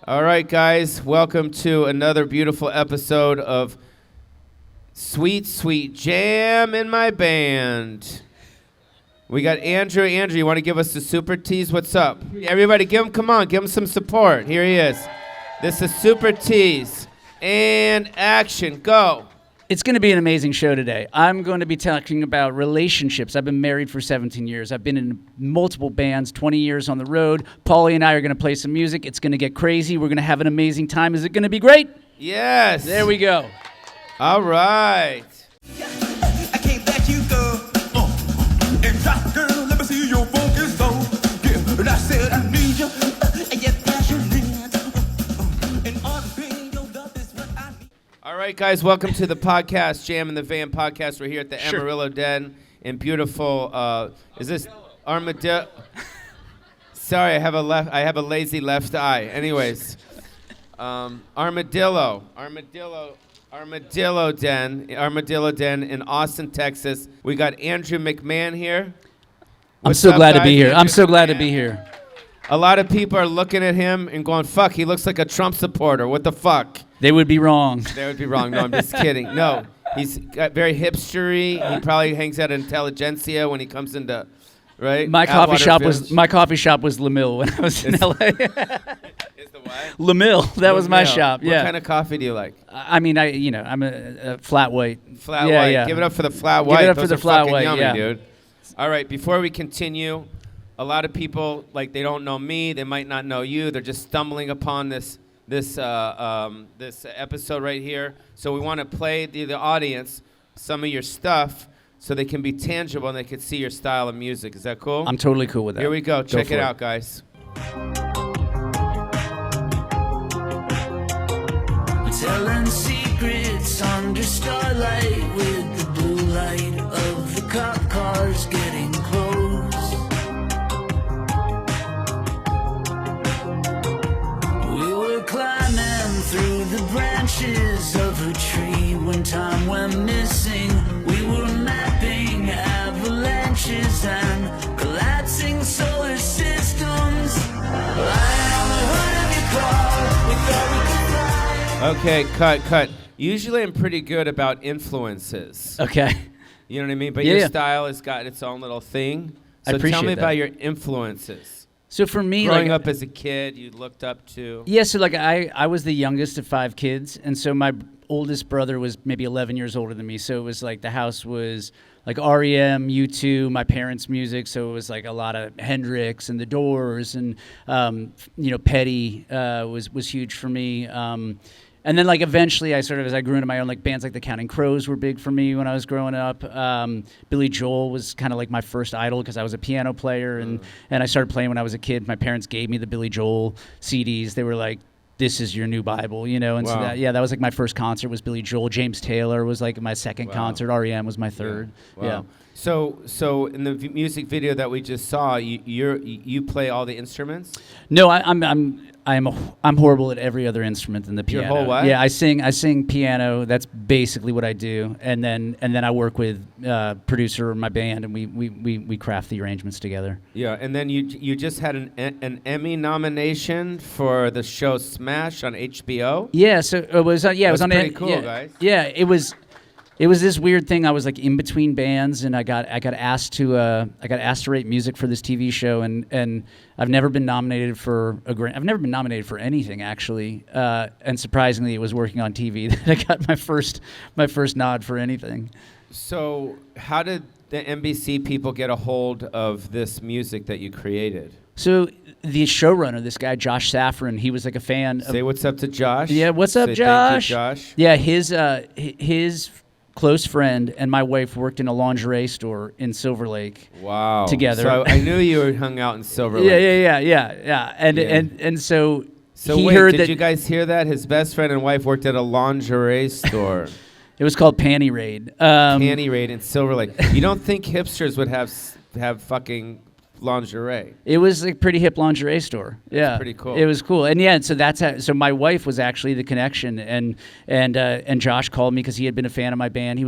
All right, guys, welcome to another beautiful episode of Sweet, Sweet Jam in My Band. We got Andrew. Andrew, you want to give us the super tease? What's up? Everybody, give him some support. Here he is. This is super tease. And action, go. It's going to be an amazing show today. I'm going to be talking about relationships. I've been married for 17 years. I've been in multiple bands, 20 years on the road. Paulie and I are going to play some music. It's going to get crazy. We're going to have an amazing time. Is it going to be great? Yes. There we go. All right. I can't let you go. And drop, girl, let me see your focus though. Yeah, and I said I need you. And you're passionate. And all the pain, your love is what I need. All right, guys, welcome to the podcast, Jam in the Van podcast. We're here at the Amarillo Den in beautiful, is this Armadillo? Sorry, I have a lazy left eye. Anyways, Armadillo Den in Austin, Texas. We got Andrew McMahon here. I'm so glad to be here. I'm so glad to be here. A lot of people are looking at him and going, fuck, he looks like a Trump supporter. What the fuck? They would be wrong. They would be wrong. No, I'm just kidding. No, he's got very hipstery. He probably hangs out at Intelligentsia when he comes into, right? My coffee shop was LaMille when I was in LA. Is the what? LaMille, that was my shop. What kind of coffee do you like? I'm a flat white. Flat white. Yeah. Give it up for the flat white. Give it up Those for the are flat fucking white, yummy, yeah. dude. All right, before we continue, a lot of people, like, they don't know me. They might not know you. They're just stumbling upon this episode right here. So we want to play the audience some of your stuff so they can be tangible and they can see your style of music. Is that cool? I'm totally cool with that. Here we go. Check for it out, guys. Telling secrets under starlight with the blue light of the cop cars getting close. We were climbing through the branches of a tree when time went missing. We were mapping avalanches and collapsing solar systems. Lying on the hood of your car, we thought we could fly. Okay, cut. Usually I'm pretty good about influences. Okay. You know what I mean? But Yeah, your yeah. style has got its own little thing. I So appreciate tell me that. about your influences. So for me, Growing up as a kid, you looked up to. Yeah, so like I was the youngest of 5 kids, and so my oldest brother was maybe 11 years older than me. So it was like the house was like REM, U2, my parents' music. So it was like a lot of Hendrix and The Doors, and Petty was huge for me. And then like eventually I sort of, as I grew into my own, like bands like the Counting Crows were big for me when I was growing up. Billy Joel was kind of like my first idol because I was a piano player, and I started playing when I was a kid. My parents gave me the Billy Joel CDs. They were like, this is your new Bible, and Wow. so that was like my first concert was Billy Joel. James Taylor was like my second Wow. concert. REM was my third. Wow. Yeah. So in the music video that we just saw, you play all the instruments? No, I'm horrible at every other instrument than the Your piano. whole what? Yeah, I sing piano. That's basically what I do, and then I work with producer of my band, and we craft the arrangements together. Yeah, and then you just had an Emmy nomination for the show Smash on HBO. Yeah, so it was it was on pretty cool, yeah, guys. Yeah, it was this weird thing. I was like in between bands, and I got asked to write music for this TV show, and I've never been nominated for a grant. I've never been nominated for anything actually, and surprisingly, it was working on TV that I got my first nod for anything. So how did the NBC people get a hold of this music that you created? So the showrunner, this guy Josh Safran, he was like a fan. Say what's up to Josh. Yeah, what's up, Say Josh? Thank you, Josh. Yeah, his close friend and my wife worked in a lingerie store in Silver Lake. Wow. Together. So I knew you were hung out in Silver Lake. Yeah. And so he wait, heard did that you guys hear that? His best friend and wife worked at a lingerie store. it was called Panty Raid. Panty Raid in Silver Lake. You don't think hipsters would have fucking lingerie? It was a pretty hip lingerie store. Yeah, pretty cool. It was cool, and yeah, so that's how. So my wife was actually the connection, and Josh called me because he had been a fan of my band. They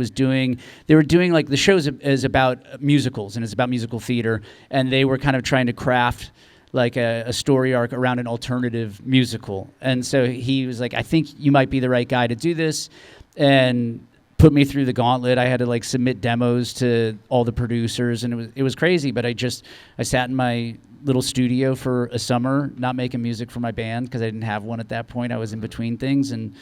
were doing like the show is about musicals and it's about musical theater, and they were kind of trying to craft like a story arc around an alternative musical. And so he was like, I think you might be the right guy to do this, and put me through the gauntlet. I had to like submit demos to all the producers, and it was crazy. But I sat in my little studio for a summer, not making music for my band because I didn't have one at that point. I was in between things, and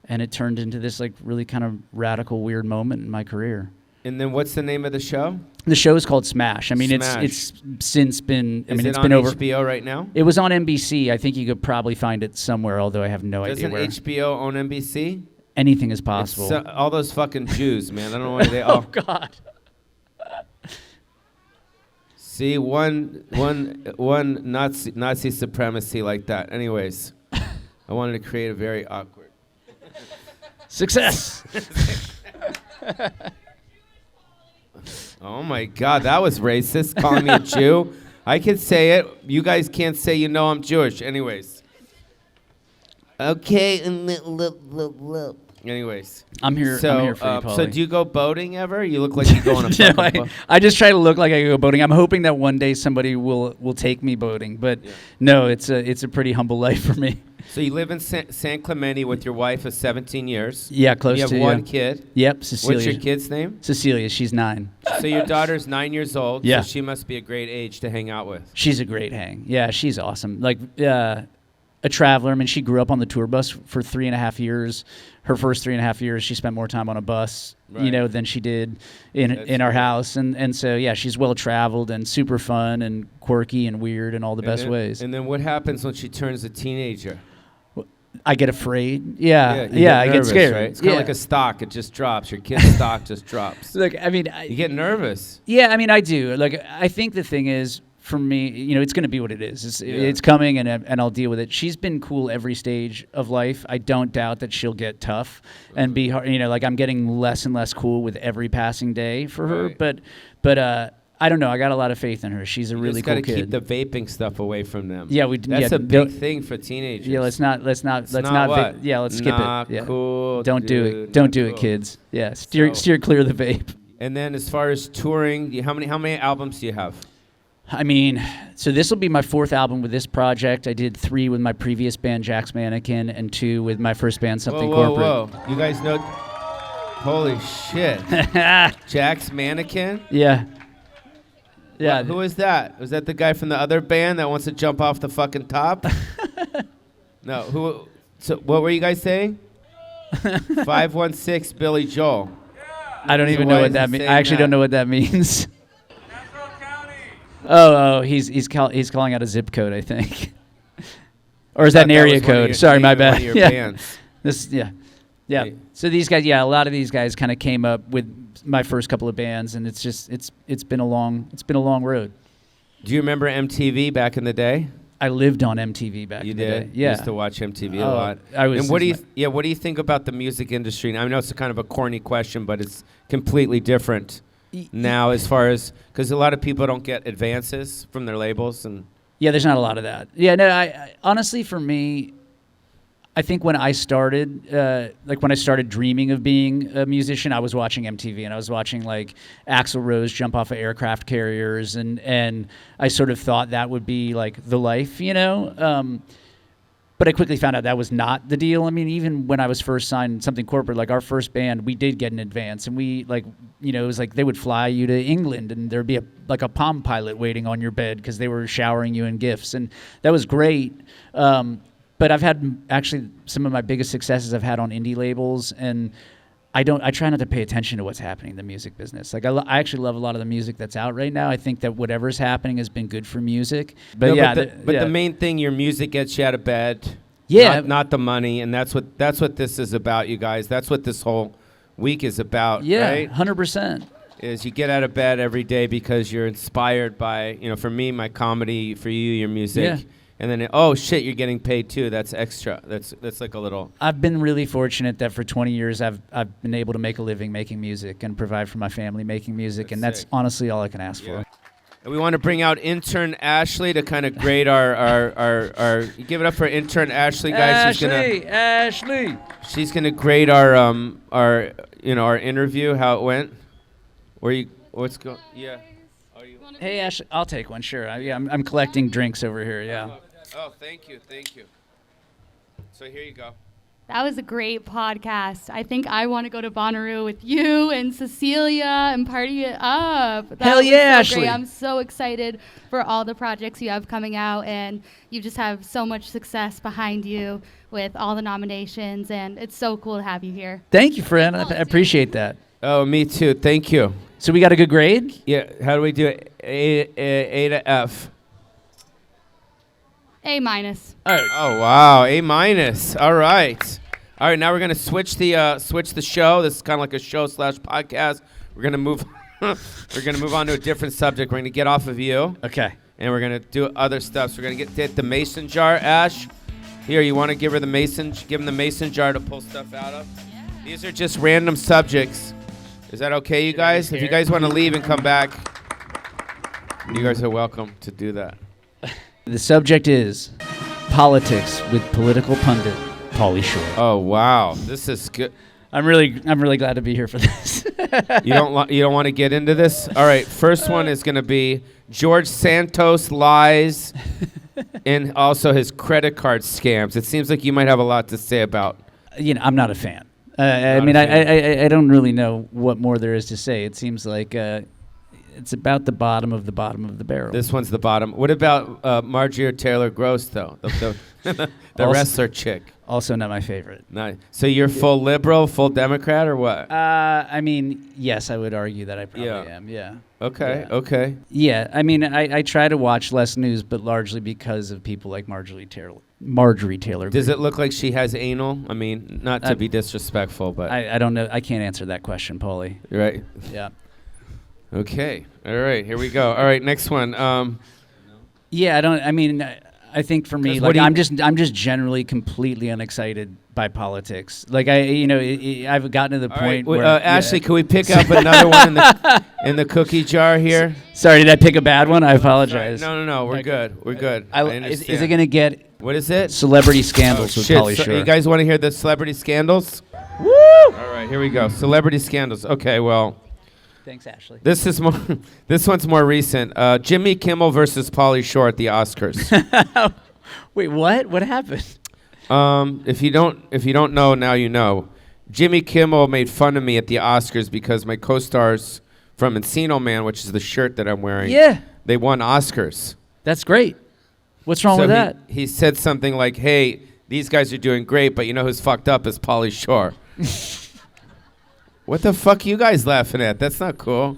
it turned into this like really kind of radical, weird moment in my career. And then what's the name of the show? The show is called Smash. I mean, Smash. it's since been. Is it's it been on over. HBO right now? It was on NBC. I think you could probably find it somewhere, although I have no idea Doesn't where. HBO own NBC? Anything is possible. It's, all those fucking Jews, man. I don't know why they all. Oh God. See, one Nazi supremacy like that. Anyways, I wanted to create a very awkward Success. Oh my God, that was racist. Calling me a Jew. I can say it. You guys can't say you know I'm Jewish. Anyways. Okay. Anyways. I'm here for you, Pauly. So do you go boating ever? You look like you go on a fucking boat. I just try to look like I go boating. I'm hoping that one day somebody will take me boating, but no, it's a pretty humble life for me. So you live in San Clemente with your wife of 17 years. Yeah, close to. You have one kid. Yep, Cecilia. What's your kid's name? Cecilia. She's 9. So your daughter's 9 years old. Yeah. So she must be a great age to hang out with. She's a great hang. Yeah, she's awesome. Like a traveler. I mean, she grew up on the tour bus for 3.5 years. Her first 3.5 years, she spent more time on a bus, Right. than she did in our house. And so, yeah, she's well traveled and super fun and quirky and weird in all the best ways. And then what happens when she turns a teenager? I get afraid. Yeah, you I get nervous, scared. Right? It's kind of like a stock. It just drops. Your kid's stock just drops. Look, I mean, You get nervous. yeah, I mean, I do. Like, I think the thing is, for me, it's going to be what it is. It's coming, and I'll deal with it. She's been cool every stage of life. I don't doubt that she'll get tough and be hard. Like I'm getting less and less cool with every passing day for her. Right. But I don't know. I got a lot of faith in her. She's a really cool kid. Just got to keep the vaping stuff away from them. Yeah, That's a big thing for teenagers. Yeah, let's not what? let's skip Not it. Yeah. cool. Don't do it. dude, Don't not do cool. it, kids. Yeah, steer clear of the vape. And then as far as touring, how many albums do you have? I mean, so this will be my 4th album with this project. I did 3 with my previous band, Jack's Mannequin, and 2 with my first band, Something Corporate. Whoa. You guys know? Holy shit. Jack's Mannequin? Yeah. Yeah. Who is that? Was that the guy from the other band that wants to jump off the fucking top? No. Who? So what were you guys saying? 516 Billy Joel. I don't even why know is what that he means. saying I actually that? don't know what that means. Oh, he's calling out a zip code, I think. Or is that an area code? Sorry, my bad. Yeah. Bands. Yeah. Hey. So these guys, a lot of these guys kind of came up with my first couple of bands, and it's been a long road. Do you remember MTV back in the day? I lived on MTV back in the day. You Yeah. used to watch MTV a lot. And what do you think about the music industry? I know it's a kind of a corny question, but it's completely different now as far as because a lot of people don't get advances from their labels and. Yeah, there's not a lot of that. Yeah, no, I honestly, for me, I think when I started, when I started dreaming of being a musician, I was watching MTV and I was watching like Axl Rose jump off of aircraft carriers, and I sort of thought that would be like the life, But I quickly found out that was not the deal. I mean, even when I was first signed Something Corporate, like our first band, we did get an advance, and we it was like they would fly you to England, and there'd be a Palm Pilot waiting on your bed because they were showering you in gifts, and that was great. But I've had actually some of my biggest successes I've had on indie labels, and I try not to pay attention to what's happening in the music business. Like I actually love a lot of the music that's out right now. I think that whatever's happening has been good for music. But the main thing, your music gets you out of bed. Yeah, not the money, and that's what this is about, you guys. That's what this whole week is about. Yeah, right? 100%. Is you get out of bed every day because you're inspired by, for me, my comedy, for you, your music. Yeah. And then, oh shit, you're getting paid too. That's extra. That's like a little. I've been really fortunate that for 20 years I've been able to make a living making music and provide for my family making music, and that's honestly all I can ask for. And we want to bring out intern Ashley to kind of grade our give it up for intern Ashley, guys. Ashley. She's gonna grade our interview, how it went. What's going? Yeah. Hey, Ashley, I'll take one. Sure. I'm collecting drinks over here. Yeah. Oh, thank you. So here you go. That was a great podcast. I think I want to go to Bonnaroo with you and Cecilia and party it up. That Hell was yeah, so great. Ashley. I'm so excited for all the projects you have coming out, and you just have so much success behind you with all the nominations, and it's so cool to have you here. Thank you, friend. I appreciate that. Oh, me too. Thank you. So we got a good grade? Yeah. How do we do it? A to F. A minus. All right. Oh wow, A minus. All right. Now we're gonna switch the show. This is kind of like a show / podcast. We're gonna move. We're gonna move on to a different subject. We're gonna get off of you. Okay. And we're gonna do other stuff. So we're gonna get the mason jar. Ash, here, you want to give him the mason jar to pull stuff out of? Yeah. These are just random subjects. Is that okay, you guys? If you guys want to leave and come back, you guys are welcome to do that. The subject is politics with political pundit Pauly Shore. Oh wow, this is good. I'm really glad to be here for this. You don't want to get into this? All right, first one is going to be George Santos lies and also his credit card scams. It seems like you might have a lot to say about. I'm not a fan. I don't really know what more there is to say. It seems like it's about the bottom of the barrel. This one's the bottom. What about Marjorie Taylor Gross, though? The wrestler chick. Also not my favorite. Nice. So you're full liberal, full Democrat, or what? Yes, I would argue that I probably am, yeah. Okay. Yeah, I try to watch less news, but largely because of people like Marjorie Taylor. Does it look like she has anal? I mean, not to be disrespectful, but... I don't know. I can't answer that question, Pauly. Right. Yeah. Okay. All right, here we go. All right, next one. I think for me, like, I'm just generally completely unexcited by politics. Like, I've gotten to the point where... Ashley, can we pick up another one in the cookie jar here? Sorry, did I pick a bad one? I apologize. No, we're good. We're good. Is it going to get... What is it? Celebrity Scandals with Pauly Shore. You guys want to hear the celebrity scandals? Woo! All right, here we go. Celebrity scandals. Okay, well... Thanks, Ashley. This one's more recent. Jimmy Kimmel versus Pauly Shore at the Oscars. Wait, what? What happened? If you don't know, now you know. Jimmy Kimmel made fun of me at the Oscars because my co-stars from Encino Man, which is the shirt that I'm wearing, they won Oscars. That's great. What's wrong with that? He said something like, "Hey, these guys are doing great, but you know who's fucked up is Pauly Shore." What the fuck are you guys laughing at? That's not cool.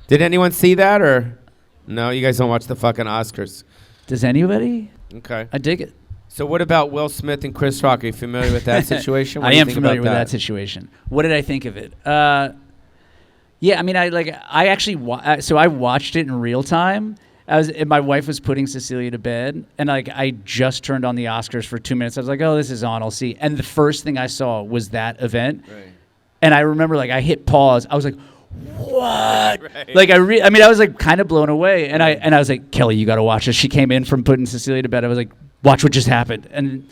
Did anyone see that, or no? You guys don't watch the fucking Oscars. Does anybody? Okay. I dig it. So what about Will Smith and Chris Rock? Are you familiar with that situation? I am familiar with that situation. What did I think of it? I watched it in real time. My wife was putting Cecilia to bed, and I just turned on the Oscars for 2 minutes. I was like, oh, this is on. I'll see. And the first thing I saw was that event. Right. And I remember, I hit pause. I was like, what? Right. I was kind of blown away. And I was like, Kelly, you got to watch this. She came in from putting Cecilia to bed. I was like, watch what just happened. And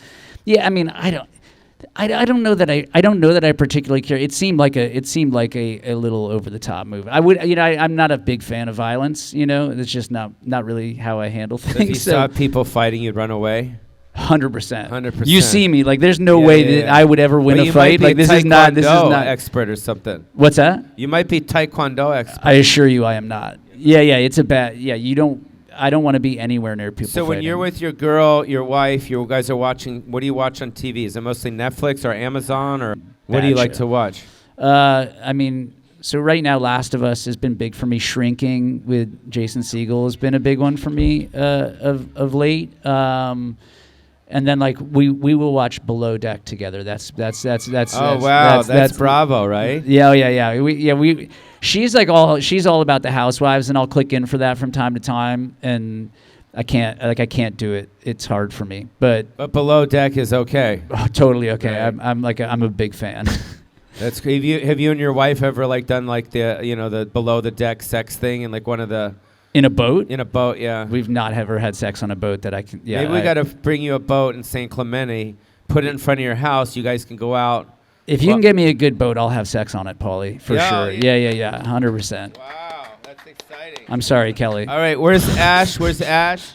I don't know that I particularly care. It seemed like a little over the top move. I'm not a big fan of violence. It's just not really how I handle things. So if you saw people fighting, you'd run away. 100%. 100%. You see me, there's no way that I would ever win a fight. This is not expert or something. What's that? You might be Taekwondo expert. I assure you, I am not. Yeah, it's a bad. Yeah, I don't want to be anywhere near people. So when you're with your girl, your wife, you guys are watching. What do you watch on TV? Is it mostly Netflix or Amazon, or what do you like to watch? So right now, Last of Us has been big for me. Shrinking with Jason Segel has been a big one for me of late. And then we will watch Below Deck together. That's Bravo, right? Yeah. She's all about the housewives, and I'll click in for that from time to time, and I can't do it. It's hard for me. But Below Deck is okay. Oh, totally okay. Right. I'm a big fan. That's great. Have you and your wife ever done the below the deck sex thing in one of the In a boat? In a boat, yeah. We've not ever had sex on a boat that I can... Yeah, maybe we got to bring you a boat in St. Clemente, put it in front of your house. You guys can go out. If you can get me a good boat, I'll have sex on it, Pauly, for sure. Yeah, 100%. Wow, that's exciting. I'm sorry, Kelly. All right, where's Ash? Where's Ash?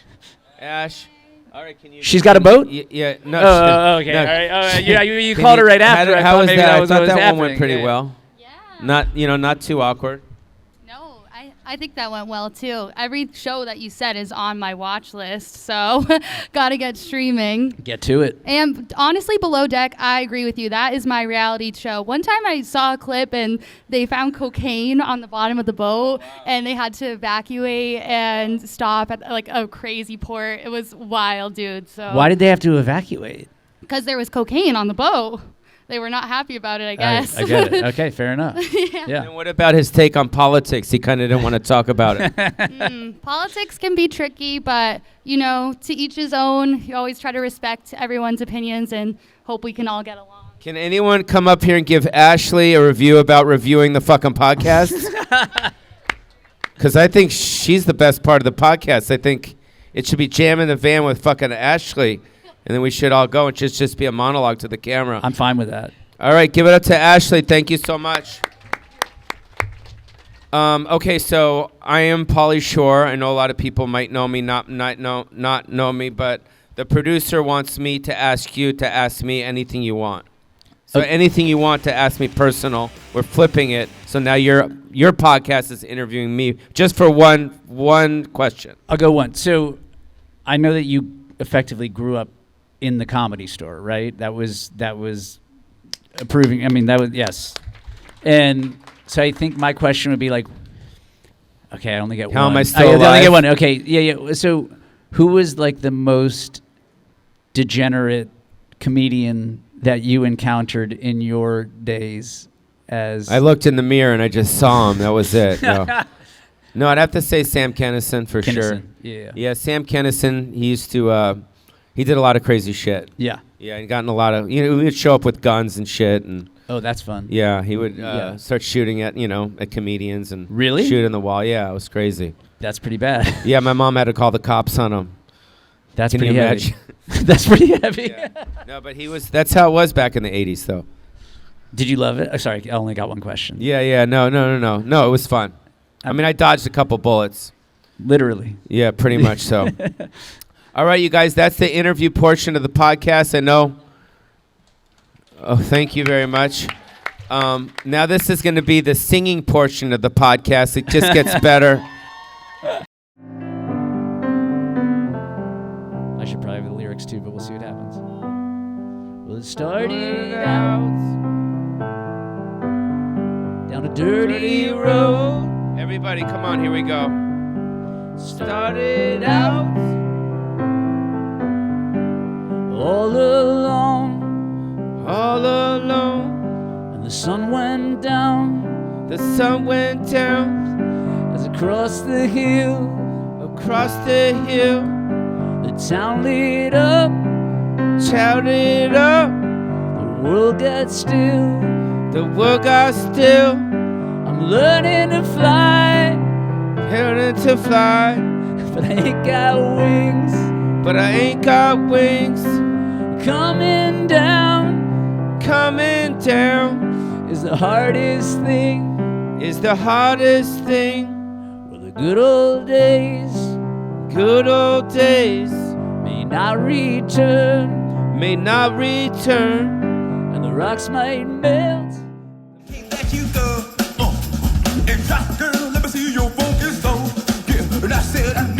Ash. All right, can you? She's got a boat? Yeah. No. Okay. no. All right. All right. Yeah, you Can called her right after. How was maybe that? was I thought what was that one went happening. pretty Yeah. well. Yeah. Not too awkward. No, I think that went well too. Every show that you said is on my watch list, so gotta get streaming. Get to it. And honestly, Below Deck, I agree with you. That is my reality show. One time I saw a clip and they found cocaine on the bottom of the boat and they had to evacuate and stop at like a crazy port. It was wild, dude. So Why did they have to evacuate? because there was cocaine on the boat. They were not happy about it, I guess. I get it. Okay, fair enough. Yeah. And what about his take on politics? He kind of didn't want to talk about it. Politics can be tricky, but, you know, to each his own. You always try to respect everyone's opinions and hope we can all get along. Can anyone come up here and give Ashley a review about reviewing the fucking podcast? Because I think she's the best part of the podcast. I think it should be Jam in the Van with fucking Ashley. And then we should all go and just be a monologue to the camera. I'm fine with that. All right, give it up to Ashley. Thank you so much. Okay, so I am Pauly Shore. I know a lot of people might know me, not know me, but the producer wants me to ask you to ask me anything you want. So anything you want to ask me personal, we're flipping it. So now your podcast is interviewing me just for one question. I'll go one. So I know that you effectively grew up in the Comedy Store, right? That was approving. I mean, that was, yes. And so I think my question would be like, okay, I only get one. How am I still I only alive? get one. Okay, yeah. So who was like the most degenerate comedian that you encountered in your days as... I looked in the mirror and I just saw him. That was it. No, I'd have to say Sam Kinison for sure. Yeah. Yeah, Sam Kinison, he used to, he did a lot of crazy shit. Yeah. Yeah, he gotten a lot of, he would show up with guns and shit. And Oh, that's fun. yeah, he would Yeah. start shooting at, at comedians and Really? shoot in the wall. Yeah, it was crazy. That's pretty bad. Yeah, my mom had to call the cops on him. That's Can pretty you heavy. imagine? That's pretty heavy. Yeah. No, but that's how it was back in the 80s, though. Did you love it? Oh, sorry, I only got one question. Yeah, no, it was fun. I mean, I dodged a couple bullets. Literally. Yeah, pretty much so. All right, you guys, that's the interview portion of the podcast. I know. Oh, thank you very much. Now this is going to be the singing portion of the podcast. It just gets better. I should probably have the lyrics too, but we'll see what happens. Well, it started out down a dirty road. Everybody, come on, here we go. Started out all alone, and the sun went down The sun went down as across the hill, across the hill, the town lit up, shouted up, the world got still. the world got still, I'm learning to fly, learning to fly, but I ain't got wings. but I ain't got wings. Coming down is the hardest thing. Is the hardest thing. Well, the good old days Good old days may not return, may not return. and the rocks might melt. Can't let you go. And drop, girl, let me see your focus, though. Yeah, and I said I